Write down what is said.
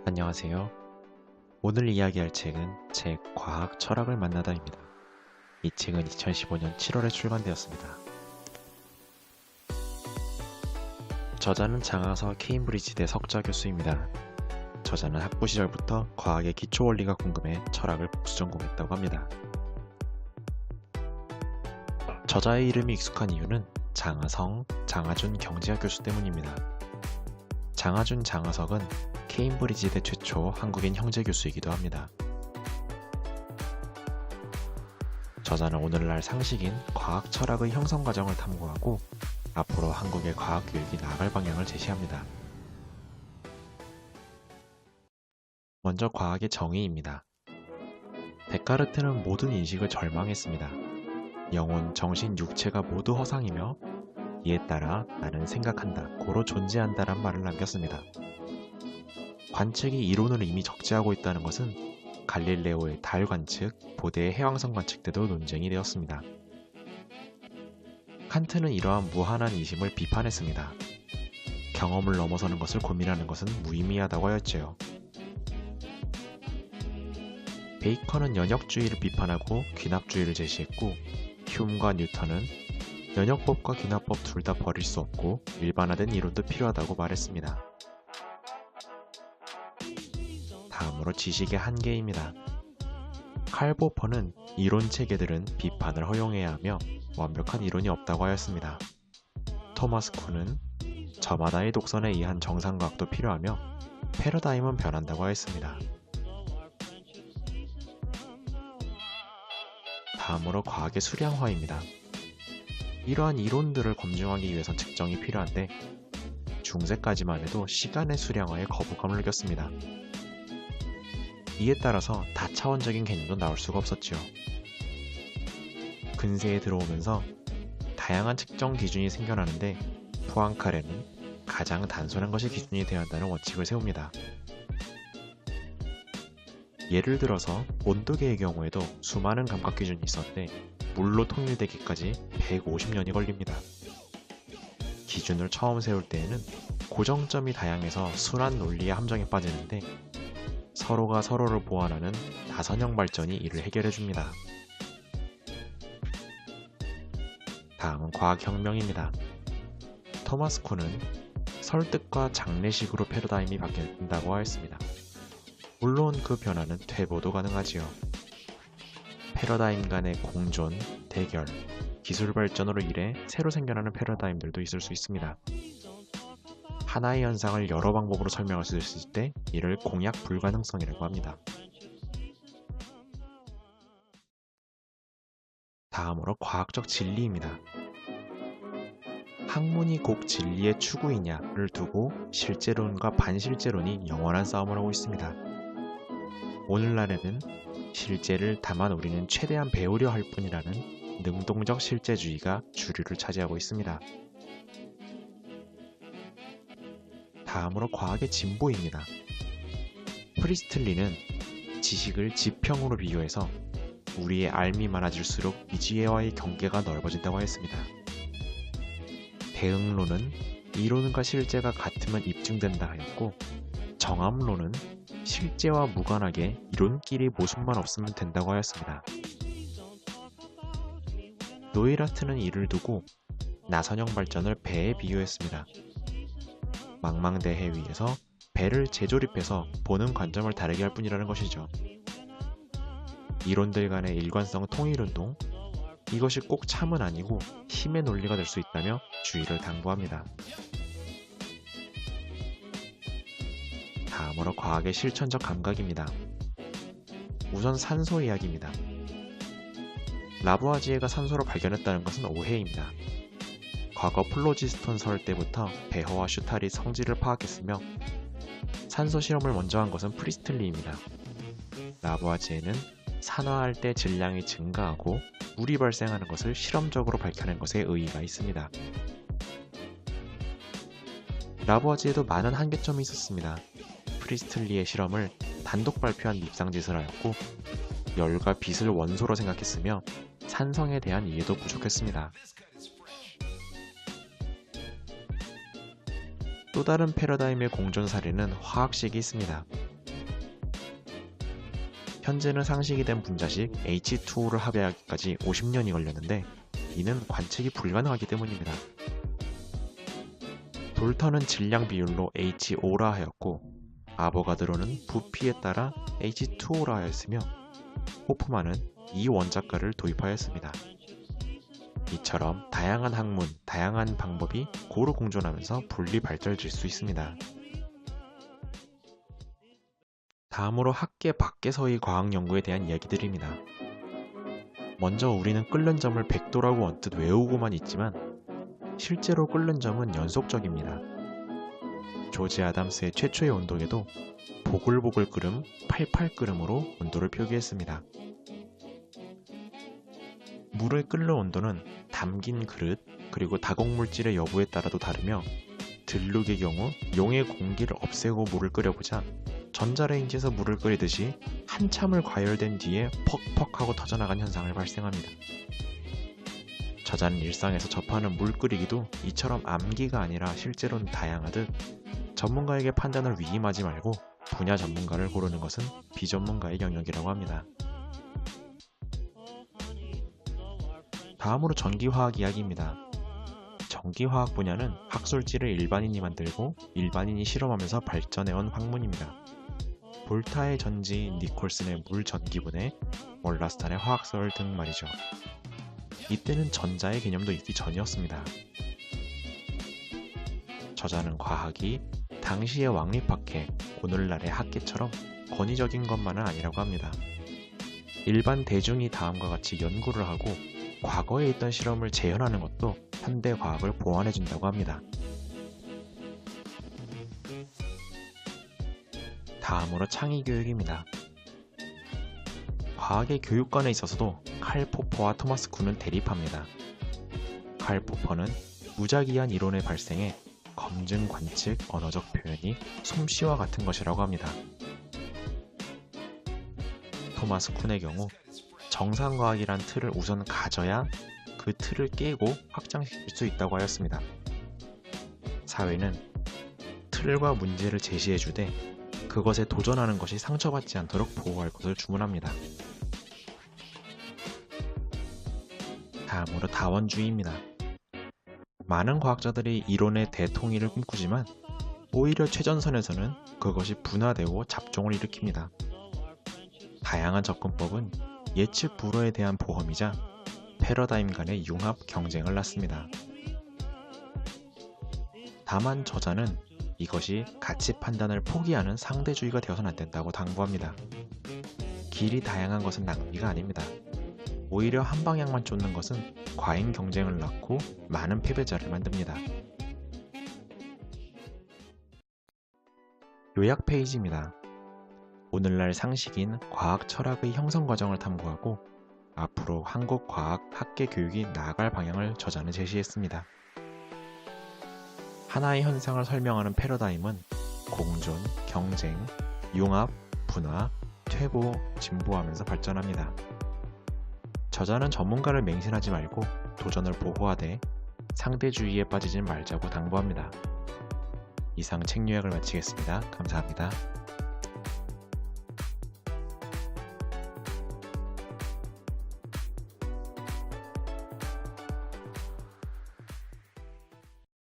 안녕하세요. 오늘 이야기할 책은 책 과학 철학을 만나다입니다. 이 책은 2015년 7월에 출간되었습니다. 저자는 장하서 케임브리지대 석좌 교수입니다. 저자는 학부 시절부터 과학의 기초 원리가 궁금해 철학을 복수 전공했다고 합니다. 저자의 이름이 익숙한 이유는 장하성, 장하준 경제학 교수 때문입니다. 장하준, 장하석은 케임브리지대 최초 한국인 형제 교수이기도 합니다. 저자는 오늘날 상식인 과학 철학의 형성 과정을 탐구하고 앞으로 한국의 과학 교육이 나아갈 방향을 제시합니다. 먼저 과학의 정의입니다. 데카르트는 모든 인식을 절망했습니다. 영혼, 정신, 육체가 모두 허상이며 이에 따라 나는 생각한다, 고로 존재한다란 말을 남겼습니다. 관측이 이론을 이미 적재하고 있다는 것은 갈릴레오의 달 관측, 보데의 해왕성 관측 때도 논쟁이 되었습니다. 칸트는 이러한 무한한 이심을 비판했습니다. 경험을 넘어서는 것을 고민하는 것은 무의미하다고 하였지요. 베이컨은 연역주의를 비판하고 귀납주의를 제시했고, 휴음과 뉴턴은 연역법과 귀납법 둘 다 버릴 수 없고 일반화된 이론도 필요하다고 말했습니다. 다음으로 지식의 한계입니다. 칼 보퍼는 이론 체계들은 비판을 허용해야 하며 완벽한 이론이 없다고 하였습니다. 토마스 쿤은 저마다의 독선에 의한 정상과학도 필요하며 패러다임은 변한다고 하였습니다. 다음으로 과학의 수량화입니다. 이러한 이론들을 검증하기 위해선 측정이 필요한데 중세까지만 해도 시간의 수량화에 거부감을 느꼈습니다. 이에 따라서 다차원적인 개념도 나올 수가 없었지요. 근세에 들어오면서 다양한 측정 기준이 생겨나는데 푸앙카레는 가장 단순한 것이 기준이 되어야 한다는 원칙을 세웁니다. 예를 들어서 온도계의 경우에도 수많은 감각 기준이 있었는데 물로 통일되기까지 150년이 걸립니다. 기준을 처음 세울 때에는 고정점이 다양해서 순환 논리의 함정에 빠지는데 서로가 서로를 보완하는 다선형 발전이 이를 해결해줍니다. 다음은 과학혁명입니다. 토마스 쿤은 설득과 장례식으로 패러다임이 바뀐다고 하였습니다. 물론 그 변화는 퇴보도 가능하지요. 패러다임 간의 공존, 대결, 기술 발전으로 인해 새로 생겨나는 패러다임들도 있을 수 있습니다. 하나의 현상을 여러 방법으로 설명할 수 있을 때 이를 공약 불가능성이라고 합니다. 다음으로 과학적 진리입니다. 학문이 꼭 진리의 추구이냐를 두고 실제론과 반실제론이 영원한 싸움을 하고 있습니다. 오늘날에는 실제를 다만 우리는 최대한 배우려 할 뿐이라는 능동적 실제주의가 주류를 차지하고 있습니다. 다음으로 과학의 진보입니다. 프리스틀리는 지식을 지평으로 비교해서 우리의 알미 많아질수록 미지와의 경계가 넓어진다고 했습니다. 대응론은 이론과 실제가 같으면 입증된다 하였고, 정함론은 실제와 무관하게 이론끼리 모순만 없으면 된다고 하였습니다. 노이라트는 이를 두고 나선형 발전을 배에 비유했습니다. 망망대해 위에서 배를 재조립해서 보는 관점을 다르게 할 뿐이라는 것이죠. 이론들 간의 일관성 통일운동, 이것이 꼭 참은 아니고 힘의 논리가 될 수 있다며 주의를 당부합니다. 다음으로 과학의 실천적 감각입니다. 우선 산소 이야기입니다. 라부아지에가 산소를 발견했다는 것은 오해입니다. 과거 플로지스톤 설 때부터 베허와 슈탈이 성질을 파악했으며 산소 실험을 먼저 한 것은 프리스틀리입니다. 라부아지에는 산화할 때 질량이 증가하고 물이 발생하는 것을 실험적으로 밝혀낸 것에 의의가 있습니다. 라부아지에도 많은 한계점이 있었습니다. 프리스틀리의 실험을 단독 발표한 밉상짓을 하였고 열과 빛을 원소로 생각했으며 산성에 대한 이해도 부족했습니다. 또 다른 패러다임의 공존 사례는 화학식이 있습니다. 현재는 상식이 된 분자식 H2O를 합의하기까지 50년이 걸렸는데 이는 관측이 불가능하기 때문입니다. 돌턴은 질량 비율로 HO라 하였고 아보가드로는 부피에 따라 H2O라 하였으며 호프만은 이 원자가를 도입하였습니다. 이처럼 다양한 학문, 다양한 방법이 고루 공존하면서 분리 발전될 수 있습니다. 다음으로 학계 밖에서의 과학 연구에 대한 이야기들입니다. 먼저 우리는 끓는 점을 100도라고 언뜻 외우고만 있지만 실제로 끓는 점은 연속적입니다. 조지 아담스의 최초의 온도계도 보글보글 끓음, 팔팔 끓음으로 온도를 표기했습니다. 물의 끓는 온도는 담긴 그릇, 그리고 다공물질의 여부에 따라도 다르며 들룩의 경우 용의 공기를 없애고 물을 끓여보자 전자레인지에서 물을 끓이듯이 한참을 과열된 뒤에 퍽퍽 하고 터져나간 현상을 발생합니다. 저자는 일상에서 접하는 물 끓이기도 이처럼 암기가 아니라 실제로는 다양하듯 전문가에게 판단을 위임하지 말고 분야 전문가를 고르는 것은 비전문가의 영역이라고 합니다. 다음으로 전기화학 이야기입니다. 전기화학 분야는 학술지를 일반인이 만들고 일반인이 실험하면서 발전해온 학문입니다. 볼타의 전지, 니콜슨의 물 전기분해, 몰라스탄의 화학설 등 말이죠. 이때는 전자의 개념도 있기 전이었습니다. 저자는 과학이 당시의 왕립학회, 오늘날의 학계처럼 권위적인 것만은 아니라고 합니다. 일반 대중이 다음과 같이 연구를 하고 과거에 있던 실험을 재현하는 것도 현대 과학을 보완해준다고 합니다. 다음으로 창의교육입니다. 과학의 교육관에 있어서도 칼 포퍼와 토마스 쿤은 대립합니다. 칼 포퍼는 무작위한 이론의 발생에 검증, 관측, 언어적 표현이 솜씨와 같은 것이라고 합니다. 토마스 쿤의 경우 정상과학이란 틀을 우선 가져야 그 틀을 깨고 확장시킬 수 있다고 하였습니다. 사회는 틀과 문제를 제시해주되 그것에 도전하는 것이 상처받지 않도록 보호할 것을 주문합니다. 다음으로 다원주의입니다. 많은 과학자들이 이론의 대통일을 꿈꾸지만 오히려 최전선에서는 그것이 분화되고 잡종을 일으킵니다. 다양한 접근법은 예측 불허에 대한 보험이자 패러다임 간의 융합 경쟁을 낳습니다. 다만 저자는 이것이 가치 판단을 포기하는 상대주의가 되어서는 안 된다고 당부합니다. 길이 다양한 것은 낭비가 아닙니다. 오히려 한 방향만 쫓는 것은 과잉 경쟁을 낳고 많은 패배자를 만듭니다. 요약 페이지입니다. 오늘날 상식인 과학 철학의 형성 과정을 탐구하고 앞으로 한국 과학 학계 교육이 나아갈 방향을 저자는 제시했습니다. 하나의 현상을 설명하는 패러다임은 공존, 경쟁, 융합, 분화, 퇴보, 진보하면서 발전합니다. 저자는 전문가를 맹신하지 말고 도전을 보호하되 상대주의에 빠지진 말자고 당부합니다. 이상 책 요약을 마치겠습니다. 감사합니다.